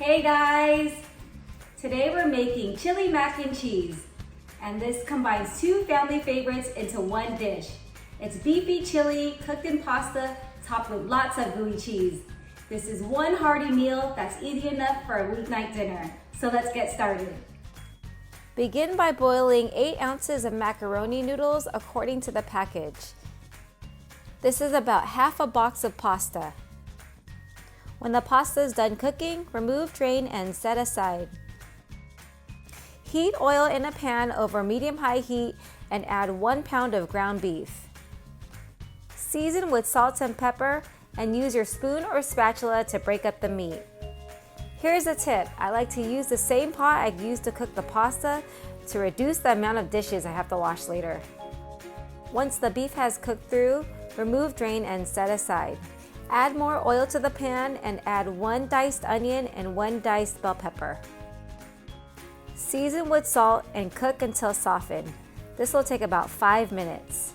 Hey guys! Today we're making chili mac and cheese, and this combines two family favorites into one dish. It's beefy chili cooked in pasta topped with lots of gooey cheese. This is one hearty meal that's easy enough for a weeknight dinner. So let's get started. Begin by boiling 8 ounces of macaroni noodles according to the package. This is about half a box of pasta. When the pasta is done cooking, remove, drain, and set aside. Heat oil in a pan over medium-high heat and add 1 pound of ground beef. Season with salt and pepper and use your spoon or spatula to break up the meat. Here's a tip. I like to use the same pot I used to cook the pasta to reduce the amount of dishes I have to wash later. Once the beef has cooked through, remove, drain, and set aside. Add more oil to the pan and add 1 diced onion and 1 diced bell pepper. Season with salt and cook until softened. This will take about 5 minutes.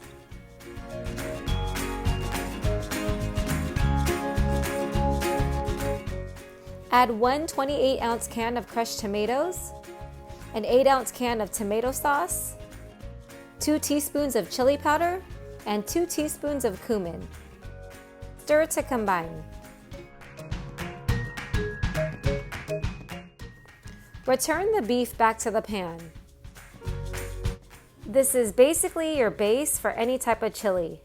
Add 1 28-ounce can of crushed tomatoes, an 8-ounce can of tomato sauce, 2 teaspoons of chili powder, and 2 teaspoons of cumin. Stir to combine. Return the beef back to the pan. This is basically your base for any type of chili.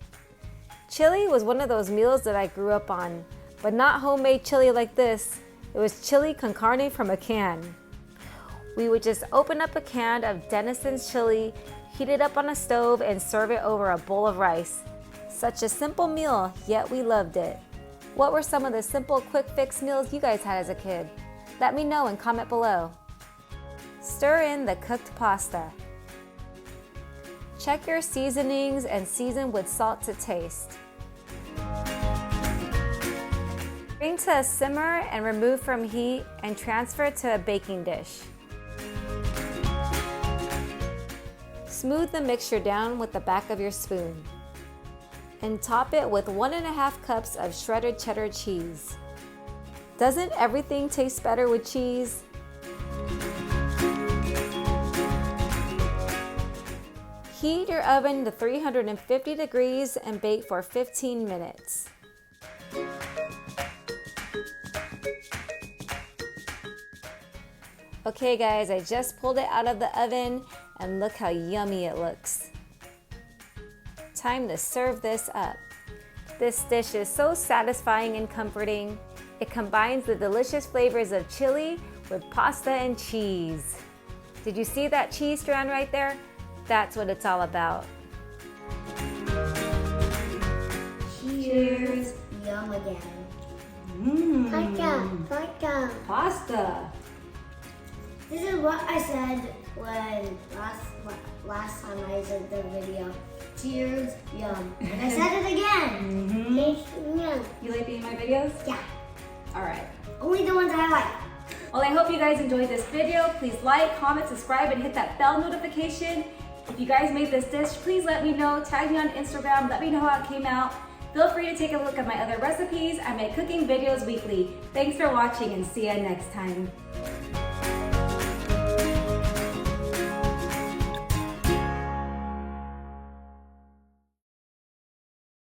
Chili was one of those meals that I grew up on, but not homemade chili like this. It was chili con carne from a can. We would just open up a can of Denison's chili, heat it up on a stove, and serve it over a bowl of rice. Such a simple meal, yet we loved it. What were some of the simple quick fix meals you guys had as a kid? Let me know and comment below. Stir in the cooked pasta. Check your seasonings and season with salt to taste. Bring to a simmer and remove from heat and transfer to a baking dish. Smooth the mixture down with the back of your spoon and top it with 1.5 cups of shredded cheddar cheese. Doesn't everything taste better with cheese? Heat your oven to 350 degrees and bake for 15 minutes. Okay guys, I just pulled it out of the oven and look how yummy it looks. Time to serve this up. This dish is so satisfying and comforting. It combines the delicious flavors of chili with pasta and cheese. Did you see that cheese strand right there? That's what it's all about. Cheers. Yum again. Pasta. This is what I said when last time I did the video. Cheers, yum. And I said it again. Yum. You like being in my videos? Yeah. Alright. Only the ones I like. Well, I hope you guys enjoyed this video. Please like, comment, subscribe, and hit that bell notification. If you guys made this dish, please let me know. Tag me on Instagram. Let me know how it came out. Feel free to take a look at my other recipes. I make cooking videos weekly. Thanks for watching and see you next time.